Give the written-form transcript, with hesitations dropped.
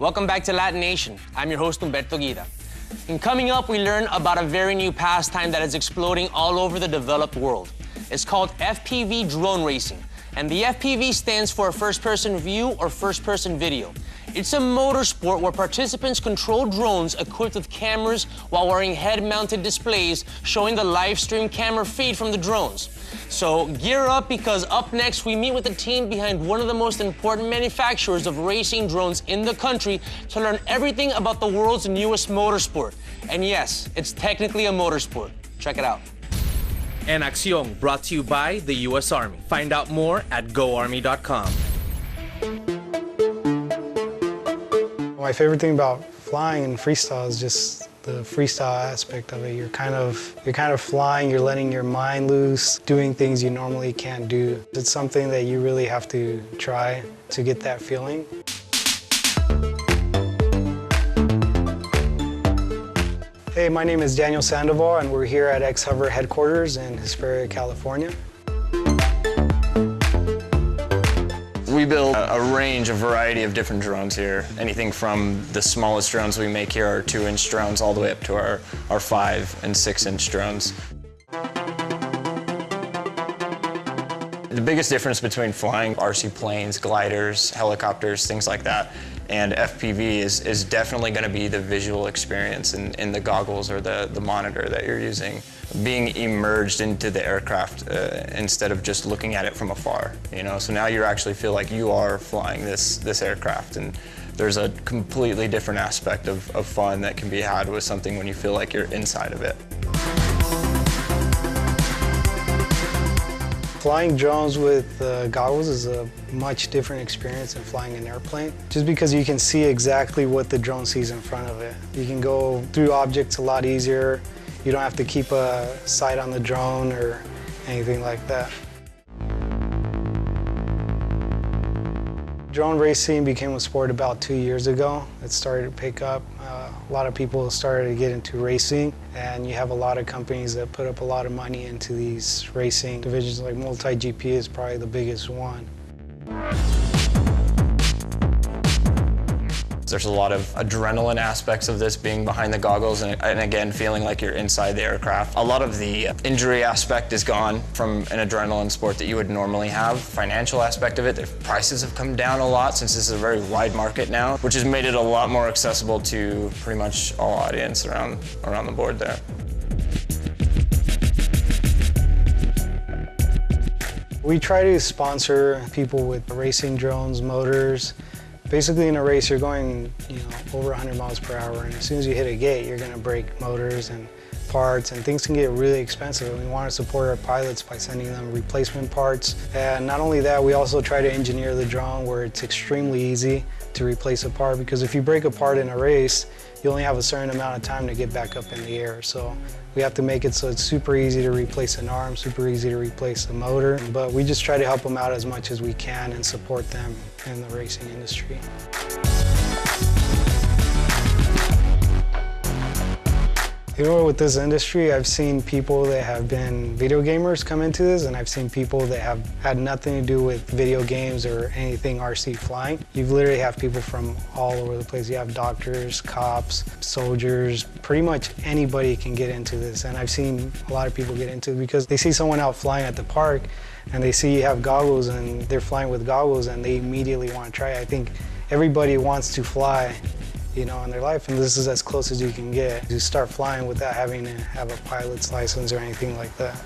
Welcome back to LatiNation. I'm your host, Humberto Guida. And coming up, we learn about a very new pastime that is exploding all over the developed world. It's called FPV drone racing. And the FPV stands for first-person view or first-person video. It's a motorsport where participants control drones equipped with cameras while wearing head-mounted displays showing the live stream camera feed from the drones. So gear up, because up next we meet with the team behind one of the most important manufacturers of racing drones in the country to learn everything about the world's newest motorsport. And yes, it's technically a motorsport. Check it out. En Acción, brought to you by the U.S. Army. Find out more at goarmy.com. My favorite thing about flying and freestyle is just the freestyle aspect of it. You're kind of flying, you're letting your mind loose, doing things you normally can't do. It's something that you really have to try to get that feeling. Hey, my name is Daniel Sandoval, and we're here at X-Hover headquarters in Hesperia, California. We build a range, a variety of different drones here. Anything from the smallest drones we make here are 2-inch drones all the way up to our 5- and 6-inch drones. The biggest difference between flying RC planes, gliders, helicopters, things like that, and FPV is definitely going to be the visual experience in the goggles or the monitor that you're using. Being immersed into the aircraft instead of just looking at it from afar, you know? So now you actually feel like you are flying this aircraft, and there's a completely different aspect of fun that can be had with something when you feel like you're inside of it. Flying drones with goggles is a much different experience than flying an airplane, just because you can see exactly what the drone sees in front of it. You can go through objects a lot easier. You don't have to keep a sight on the drone or anything like that. Drone racing became a sport about 2 years ago. It started to pick up. A lot of people started to get into racing, and you have a lot of companies that put up a lot of money into these racing divisions, like MultiGP is probably the biggest one. There's a lot of adrenaline aspects of this, being behind the goggles and again, feeling like you're inside the aircraft. A lot of the injury aspect is gone from an adrenaline sport that you would normally have. Financial aspect of it, the prices have come down a lot since this is a very wide market now, which has made it a lot more accessible to pretty much all audience around the board there. We try to sponsor people with racing drones, motors. Basically, in a race, you're going, over 100 miles per hour, and as soon as you hit a gate, you're going to break motors and parts, and things can get really expensive. And we want to support our pilots by sending them replacement parts. And not only that, we also try to engineer the drone where it's extremely easy to replace a part, because if you break a part in a race, you only have a certain amount of time to get back up in the air. So we have to make it so it's super easy to replace an arm, super easy to replace a motor. But we just try to help them out as much as we can and support them in the racing industry. With this industry, I've seen people that have been video gamers come into this, and I've seen people that have had nothing to do with video games or anything RC flying. You literally have people from all over the place. You have doctors, cops, soldiers, pretty much anybody can get into this. And I've seen a lot of people get into it because they see someone out flying at the park and they see you have goggles and they're flying with goggles and they immediately want to try it. I think everybody wants to fly in their life, and this is as close as you can get to start flying without having to have a pilot's license or anything like that.